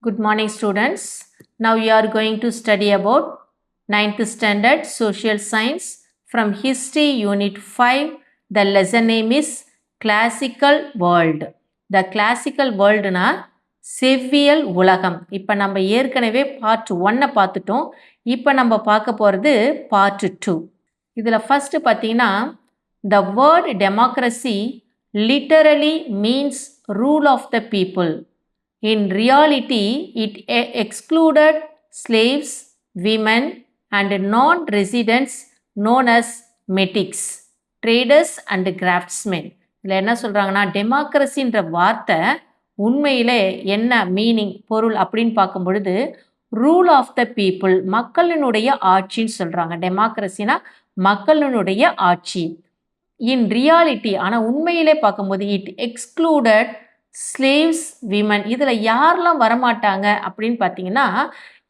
Good morning, students. Now you are going to study about 9th standard social science from history unit 5. The lesson name is classical world. The classical world na செவ்வியல் உலகம். இப்போ நம்ம ஏற்கனவே part 1 பார்த்துட்டோம். இப்போ நம்ம பார்க்க போகிறது பார்ட் 2. இதில் ஃபர்ஸ்ட் பார்த்தீங்கன்னா the word democracy literally means rule of the people. In reality, it excluded slaves, women, and non-residents known as metics, traders and craftsmen. இதில் என்ன சொல்கிறாங்கன்னா டெமோக்ரஸின்ற வார்த்தை உண்மையிலே என்ன மீனிங் பொருள் அப்படின்னு பார்க்கும் பொழுது ரூல் ஆஃப் த பீப்புள், மக்களினுடைய ஆட்சின்னு சொல்கிறாங்க. டெமோக்ரஸினா மக்களினுடைய ஆட்சி. இன் ரியாலிட்டி, ஆனால் உண்மையிலே பார்க்கும்போது இட் எக்ஸ்க்ளூடட் ஸ்லேவ்ஸ், விமன். இதில் யாரெல்லாம் வரமாட்டாங்க அப்படின்னு பார்த்தீங்கன்னா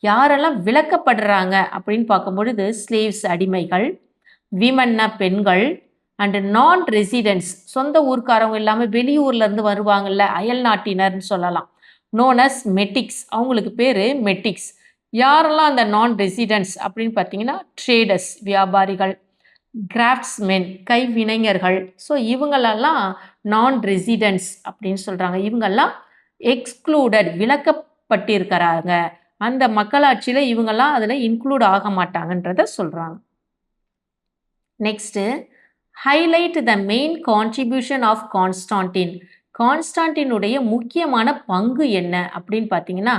யாரெல்லாம் விலக்கப்படுறாங்க அப்படின்னு பார்க்கும்பொழுது ஸ்லேவ்ஸ் அடிமைகள், விமன்னா பெண்கள், அண்டு நான் ரெசிடென்ட்ஸ் சொந்த ஊர்க்காரவங்க இல்லாமல் வெளியூர்லேருந்து வருவாங்கள்ல அயல் நாட்டினர்னு சொல்லலாம். நோன் அஸ் மெட்டிக்ஸ், அவங்களுக்கு பேர் மெட்டிக்ஸ். யாரெல்லாம் அந்த நான் ரெசிடென்ட்ஸ் அப்படின்னு பார்த்தீங்கன்னா ட்ரேடர்ஸ் வியாபாரிகள், கிராஃப்ட்ஸ்மென் கைவினைஞர்கள். ஸோ இவங்களெல்லாம் நான் ரெசிடென்ட்ஸ் அப்படின்னு சொல்கிறாங்க. இவங்கெல்லாம் எக்ஸ்க்ளூடட் விலக்கப்பட்டிருக்கிறாங்க. அந்த மக்களாட்சியில் இவங்கெல்லாம் அதில் இன்க்ளூட் ஆக மாட்டாங்கன்றத சொல்கிறாங்க. Next highlight the main contribution of Constantine. கான்ஸ்டான்டினுடைய முக்கியமான பங்கு என்ன அப்படின்னு பார்த்தீங்கன்னா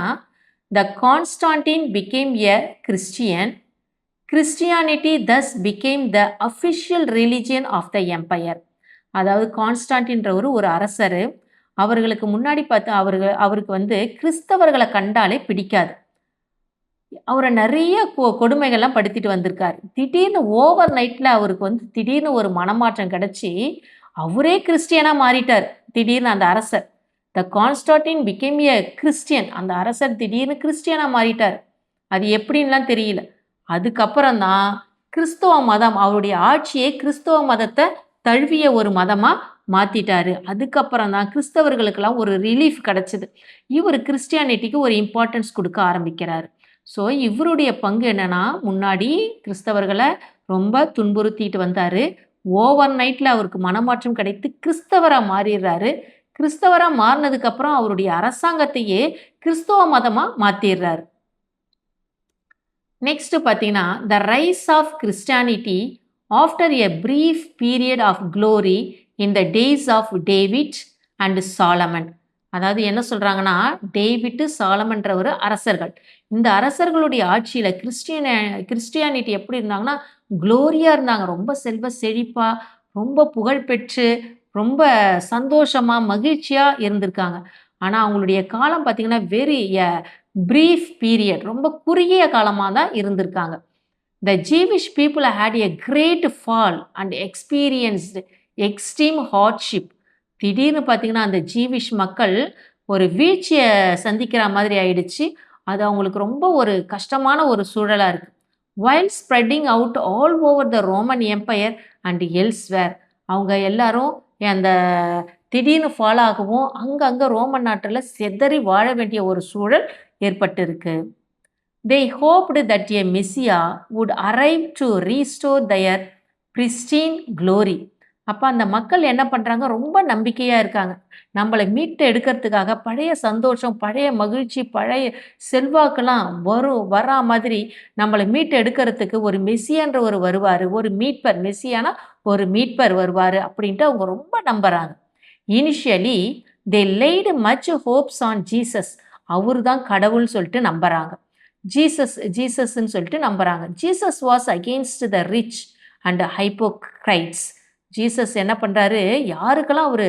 the Constantine became a Christian. Christianity thus became the official religion of the empire. அதாவது கான்ஸ்டான்டின்றவர் ஒரு அரசர். அவர்களுக்கு முன்னாடி பார்த்து அவருக்கு கிறிஸ்தவர்களை கண்டாலே பிடிக்காது. அவரை நிறைய கொடுமைகள்லாம் படுத்திட்டு வந்திருக்கார். திடீர்னு ஓவர் நைட்டில் அவருக்கு திடீர்னு ஒரு மனமாற்றம் கிடச்சி அவரே கிறிஸ்டியனாக மாறிட்டார். திடீர்னு அந்த அரசர் த கான்ஸ்டான்டின் பிகேம் எ கிறிஸ்டியன். அந்த அரசர் திடீர்னு கிறிஸ்டியனாக மாறிட்டார். அது எப்படின்லாம் தெரியல. அதுக்கப்புறம் தான் கிறிஸ்தவ மதம், அவருடைய ஆட்சியை கிறிஸ்தவ மதத்தை தழுவிய ஒரு மதமாக மாற்றிட்டாரு. அதுக்கப்புறம் தான் கிறிஸ்தவர்களுக்கெல்லாம் ஒரு ரிலீஃப் கிடச்சிது. இவர் கிறிஸ்டியானிட்டிக்கு ஒரு இம்பார்ட்டன்ஸ் கொடுக்க ஆரம்பிக்கிறார். ஸோ இவருடைய பங்கு என்னென்னா முன்னாடி கிறிஸ்தவர்களை ரொம்ப துன்புறுத்திட்டு வந்தார். ஓவர் நைட்டில் அவருக்கு மனமாற்றம் கிடைத்து கிறிஸ்தவராக மாறிடுறாரு. கிறிஸ்தவராக மாறினதுக்கப்புறம் அவருடைய அரசாங்கத்தையே கிறிஸ்தவ மதமாக மாற்றிடுறாரு. நெக்ஸ்ட் பார்த்தீங்கன்னா the rise of Christianity after a brief period of glory in the days of David and Solomon. அதாவது என்ன சொல்கிறாங்கன்னா டேவிட்டு சாலமன்ற ஒரு அரசர்கள். இந்த அரசர்களுடைய ஆட்சியில் கிறிஸ்டியானிட்டி எப்படி இருந்தாங்கன்னா க்ளோரியாக இருந்தாங்க. ரொம்ப செல்வ செழிப்பாக, ரொம்ப புகழ்பெற்று, ரொம்ப சந்தோஷமாக மகிழ்ச்சியாக இருந்திருக்காங்க. ஆனால் அவங்களுடைய காலம் பார்த்திங்கன்னா வெரி பிரீஃப் பீரியட், ரொம்ப குறுகிய காலமாக தான் இருந்திருக்காங்க. The Jewish people had a great fall and experienced extreme hardship. திடீர்னு பார்த்திங்கன்னா அந்த ஜீவிஷ் மக்கள் ஒரு வீழ்ச்சியை சந்திக்கிற மாதிரி ஆயிடுச்சு. அது அவங்களுக்கு ரொம்ப ஒரு கஷ்டமான ஒரு சூழலாக இருக்குது. While spreading out all over the Roman empire and elsewhere. அவங்க எல்லாரும் அந்த திடீர்னு ஃபாலோ ஆகவும் அங்கங்கே ரோமன் நாட்டில் செதறி வாழ வேண்டிய ஒரு சூழல் ஏற்பட்டிருக்கு. They hoped that a Messiah would arrive to restore their pristine glory. அப்போ அந்த மக்கள் என்ன பண்ணுறாங்க, ரொம்ப நம்பிக்கையாக இருக்காங்க. நம்மளை மீட்டு எடுக்கிறதுக்காக பழைய சந்தோஷம், பழைய மகிழ்ச்சி, பழைய செல்வாக்கெல்லாம் வரா மாதிரி நம்மளை மீட்டு எடுக்கிறதுக்கு ஒரு மெஸ்ஸியான்ற ஒரு வருவார், ஒரு மீட்பர், மெஸ்ஸியானா ஒரு மீட்பர் வருவார் அப்படின்ட்டு அவங்க ரொம்ப நம்புகிறாங்க. Initially they laid much hopes on Jesus. அவர் தான் கடவுள்னு சொல்லிட்டு நம்புகிறாங்க. ஜீசஸ்ன்னு சொல்லிட்டு நம்புகிறாங்க. Jesus was against the rich and hypocrites. Jesus என்ன பண்ணுறாரு, யாருக்கெல்லாம் அவர்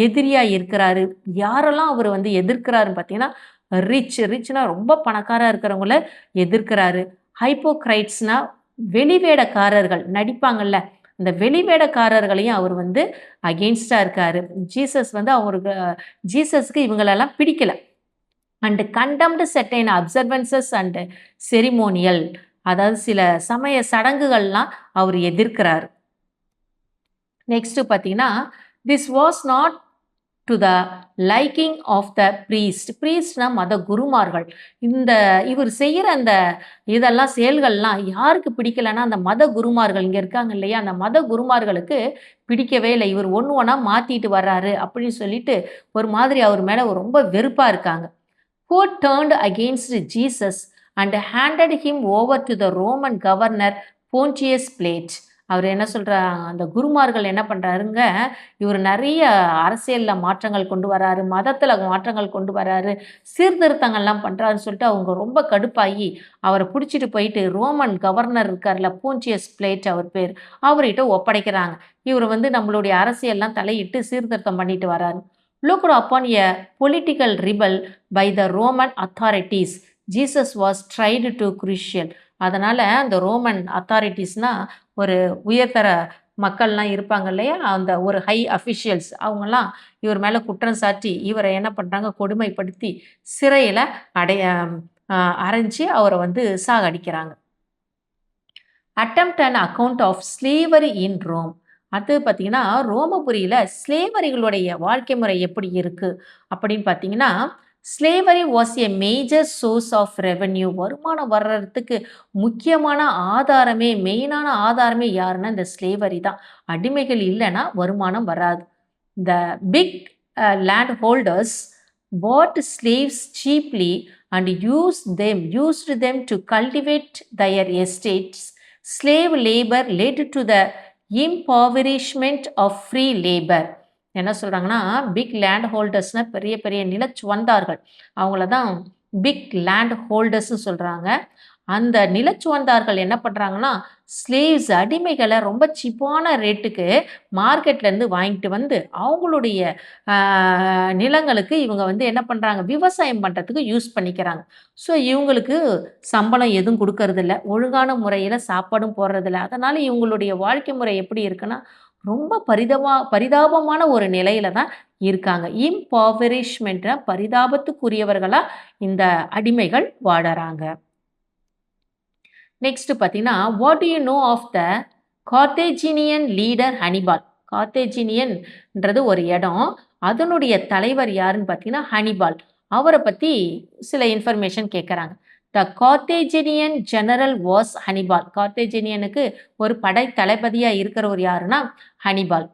எதிரியாக இருக்கிறாரு, யாரெல்லாம் அவர் எதிர்க்கிறாருன்னு பார்த்தீங்கன்னா ரிச்னா ரொம்ப பணக்காராக இருக்கிறவங்கள எதிர்க்கிறாரு. ஹைப்போக்ரைட்ஸ்னால் வெளிவேடக்காரர்கள் நடிப்பாங்கள்ல, அந்த வெளிவேடக்காரர்களையும் அவர் அகெயின்ஸ்டாக இருக்கார். ஜீசஸ்க்கு இவங்களெல்லாம் பிடிக்கலை. And condemned certain observances and ceremonial, அதாவது சில சமய சடங்குகள்லாம் அவர் எதிர்க்கிறார். நெக்ஸ்ட்டு பார்த்தீங்கன்னா this was not to the liking of the ப்ரீஸ்ட்னா மத குருமார்கள். இவர் செய்கிற அந்த இதெல்லாம் செயல்கள்லாம் யாருக்கு பிடிக்கலைன்னா அந்த மத குருமார்கள் இங்கே இருக்காங்க இல்லையா, அந்த மத குருமார்களுக்கு பிடிக்கவே இல்லை. இவர் ஒன்று ஒன்றா மாற்றிட்டு வர்றாரு அப்படின்னு சொல்லிட்டு ஒரு மாதிரி அவர் மேலே ரொம்ப வெறுப்பாக இருக்காங்க. Who turned against Jesus and handed him over to the Roman governor Pontius Pilate. அவர் என்ன சொல்றாங்க, அந்த குருமார்கள் என்ன பண்றாருங்க, இவர் நிறைய அரசியல்ல மாற்றங்கள் கொண்டு வராரு, மதத்துல மாற்றங்கள் கொண்டு வராரு, சீர்திருத்தங்கள்லாம் பண்றாருன்னு சொல்லிட்டு அவங்க ரொம்ப கடுப்பாகி அவரை பிடிச்சிட்டு போயிட்டு ரோமன் கவர்னர் இருக்கார்ல, போன்சியஸ் பிளேட் அவர் பேர், அவர்கிட்ட ஒப்படைக்கிறாங்க. இவர் நம்மளுடைய அரசியல்லாம் தலையிட்டு சீர்திருத்தம் பண்ணிட்டு வராரு. Looked upon a political rebel by the Roman authorities, Jesus was tried to crucial. அதனால் அந்த ரோமன் அத்தாரிட்டிஸ்னா ஒரு உயர்தர மக்கள்லாம் இருப்பாங்க இல்லையா, அந்த ஒரு ஹை அஃபிஷியல்ஸ் அவங்கெல்லாம் இவர் மேலே குற்றம் சாட்டி இவரை என்ன பண்ணுறாங்க, கொடுமைப்படுத்தி சிறையில் அடைஞ்சு அவரை சாகடிக்கிறாங்க. Attempt and account of slavery in Rome. அடுத்தது பார்த்தீங்கன்னா, ரோமபுரியில் ஸ்லேவரிகளுடைய வாழ்க்கை முறை எப்படி இருக்குது அப்படின்னு பார்த்தீங்கன்னா, slavery was a major source of revenue. வருமானம் வர்றதுக்கு முக்கியமான ஆதாரமே, மெயினான ஆதாரமே யாருன்னா இந்த ஸ்லேவரி தான். அடிமைகள் இல்லைன்னா வருமானம் வராது. The big land holders bought slaves cheaply and used them to cultivate their estates. Slave labor led to the impoverishment of free labor. என்ன சொல்கிறாங்கன்னா, பிக் லேண்ட் ஹோல்டர்ஸ்னால் பெரிய பெரிய நிலச்சுவந்தார்கள், அவங்கள தான் பிக் லேண்ட் ஹோல்டர்ஸ்னு சொல்கிறாங்க. அந்த நிலச்சுவந்தார்கள் என்ன பண்ணுறாங்கன்னா, ஸ்லேவ்ஸ் அடிமைகளை ரொம்ப சீப்பான ரேட்டுக்கு மார்க்கெட்லேருந்து வாங்கிட்டு அவங்களுடைய நிலங்களுக்கு இவங்க என்ன பண்ணுறாங்க, விவசாயம் பண்ணுறதுக்கு யூஸ் பண்ணிக்கிறாங்க. ஸோ இவங்களுக்கு சம்பளம் எதுவும் கொடுக்கறதில்ல, ஒழுங்கான முறையில் சாப்பாடும் போடுறதில்ல. அதனால் இவங்களுடைய வாழ்க்கை முறை எப்படி இருக்குன்னா, ரொம்ப பரிதாபமான ஒரு நிலையில தான் இருக்காங்க. இம்பாவரிஷ்மெண்ட்னா பரிதாபத்துக்குரியவர்களாக இந்த அடிமைகள் வாழறாங்க. நெக்ஸ்ட் பார்த்தீங்கன்னா, what do you know of the Carthaginian leader Hannibal. கார்த்தேஜினியன்ன்றது ஒரு இடம், அதனுடைய தலைவர் யாருன்னு பார்த்தீங்கன்னா ஹனிபால். அவரை பற்றி சில இன்ஃபர்மேஷன் கேட்குறாங்க. த கார்த்தேஜினியன் ஜெனரல் வாஸ் ஹனிபால். கார்த்தேஜினியனுக்கு ஒரு படை தளபதியாக இருக்கிறவர் யாருன்னா Hannibal.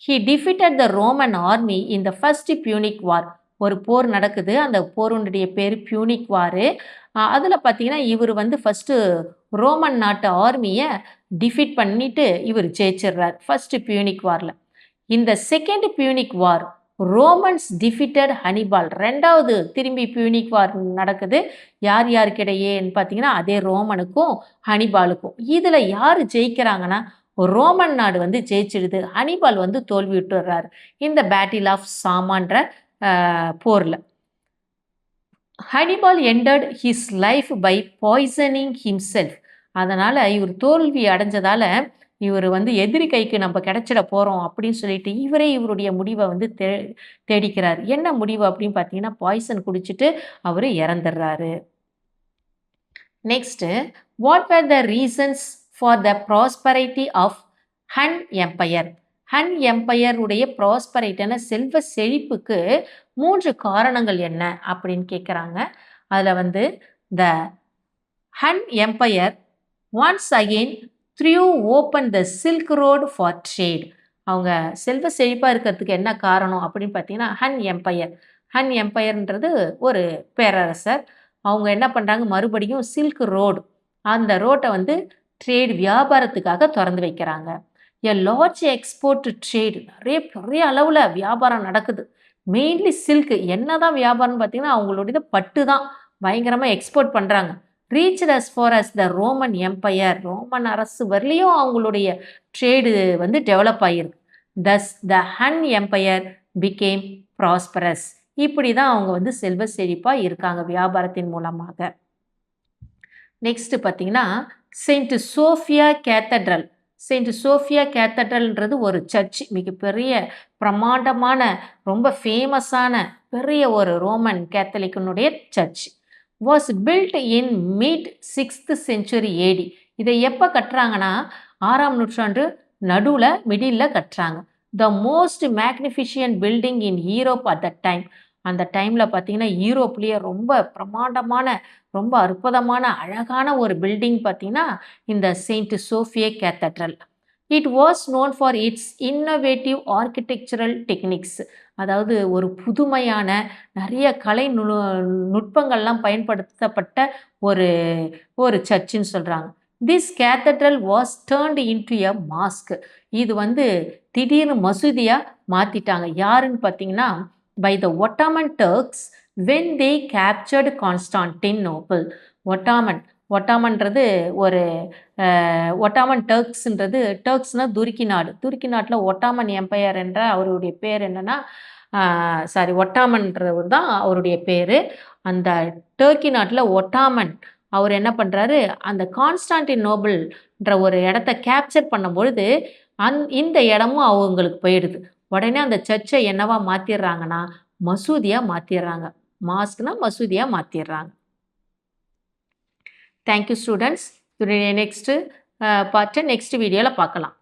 He defeated the Roman army in the first Punic war. ஒரு போர் நடக்குது, அந்த போருடைய பேர் பியூனிக் வாரு. அதில் பார்த்தீங்கன்னா இவர் ஃபஸ்ட்டு ரோமன் நாட்டு ஆர்மியை டிஃபீட் பண்ணிட்டு இவர் ஜெயிச்சிடுறார் ஃபர்ஸ்ட் பியூனிக் வாரில். இந்த செகண்ட் பியூனிக் வார் ரோமன்ஸ் டிஃபிட்டட் ஹனிபால். ரெண்டாவது திரும்பி பியூனிக் வார் நடக்குது. யார் யாருக்கிடையேன்னு பார்த்தீங்கன்னா அதே ரோமனுக்கும் ஹனிபாலுக்கும். இதில் யார் ஜெயிக்கிறாங்கன்னா ரோமன் நாடு ஜெயிச்சிடுது, ஹனிபால் தோல்வி விட்டுறாரு இந்த பேட்டில் ஆஃப் சாமான்ற போரில். Hannibal ended his life by poisoning himself. அதனால் இவர் தோல்வி அடைஞ்சதால் இவர் எதிரி கைக்கு நம்ம கிடைச்சிட போகிறோம் அப்படின்னு சொல்லிட்டு இவரே இவருடைய முடிவை தேடிக்கிறார். என்ன முடிவு அப்படின்னு பார்த்தீங்கன்னா, பாய்சன் குடிச்சிட்டு அவர் இறந்துடுறாரு. Next, what were the reasons for the prosperity of Han empire. Han empire உடைய ப்ராஸ்பரிட்டியான செல்வ செழிப்புக்கு 3 காரணங்கள் என்ன அப்படின்னு கேட்குறாங்க. அதில் the Han empire once again threw open the silk road for trade. அவங்க செல்வ செழிப்பாக இருக்கிறதுக்கு என்ன காரணம் அப்படின்னு பார்த்தீங்கன்னா ஹன் எம்பையர். ஹன் எம்பையர்ன்றது ஒரு பேரரசர். அவங்க என்ன பண்ணுறாங்க, மறுபடியும் சில்க் ரோடு, அந்த ரோட்டை ட்ரேட் வியாபாரத்துக்காக திறந்து வைக்கிறாங்க. எ லார்ஜ் எக்ஸ்போர்ட் ட்ரேட், நிறைய பெரிய அளவில் வியாபாரம் நடக்குது. Mainly silk. என்ன தான் வியாபாரம்னு பார்த்தீங்கன்னா அவங்களுடைய பட்டு தான் பயங்கரமாக எக்ஸ்போர்ட் பண்ணுறாங்க. Reached as far as the Roman empire. Roman அரசு வரலையும் அவங்களுடைய ட்ரேடு டெவலப் ஆகிருக்கு. Thus the Han empire became prosperous. இப்படி தான் அவங்க செல்வ செழிப்பாக இருக்காங்க வியாபாரத்தின் மூலமாக. நெக்ஸ்ட் பார்த்தீங்கன்னா, Saint Sophia cathedral. Saint Sophia கேத்தட்ரல்ன்றது ஒரு சர்ச், மிகப்பெரிய பிரமாண்டமான ரொம்ப ஃபேமஸான பெரிய ஒரு ரோமன் கேத்தலிக்கனுடைய church. Was built in mid 6th century AD. இதை எப்போ கட்டுறாங்கன்னா 6ஆம் நூற்றாண்டு நடுவில் மிடில் கட்டுறாங்க. The most magnificent building in Europe at that time. அந்த டைமில் பார்த்தீங்கன்னா யூரோப்லேயே ரொம்ப பிரமாண்டமான ரொம்ப அற்புதமான அழகான ஒரு பில்டிங் பார்த்தீங்கன்னா இந்த Saint Sophia cathedral. It was known for its innovative architectural techniques. அதாவது ஒரு புதுமையான நிறைய கலை நுட்பங்கள்லாம் பயன்படுத்தப்பட்ட ஒரு ஒரு சர்ச்சுன்னு சொல்கிறாங்க. This cathedral was turned into a mosque. இது வந்து திடீர்னு மசூதியாக மாற்றிட்டாங்க. யாருன்னு பார்த்தீங்கன்னா by the Ottoman Turks when they captured Constantinople. ஒட்டாமன்றது ஒரு ஒட்டாமன் டர்க்ஸ்ன்றது டர்க்ஸ்னால் துருக்கி நாடு. துருக்கி நாட்டில் ஒட்டாமன் எம்பையர் என்ற அவருடைய பேர் என்னென்னா ஒட்டாமன்றவர் தான் அவருடைய பேர். அந்த டர்க்கி நாட்டில் ஒட்டாமன் அவர் என்ன பண்ணுறாரு, அந்த கான்ஸ்டான்டினோபிள்ன்ற ஒரு இடத்த கேப்சர் பண்ணும்பொழுது இந்த இடமும் அவங்களுக்கு போயிடுது. உடனே அந்த சர்ச்சை என்னவா மாற்றிடுறாங்கன்னா மசூதியாக மாற்றிடுறாங்க. மாஸ்க்னா மசூதியாக மாற்றிடுறாங்க. Thank you students. இதோடைய நெக்ஸ்ட்டு பார்ட்டை நெக்ஸ்ட் வீடியோவில் பார்க்கலாம்.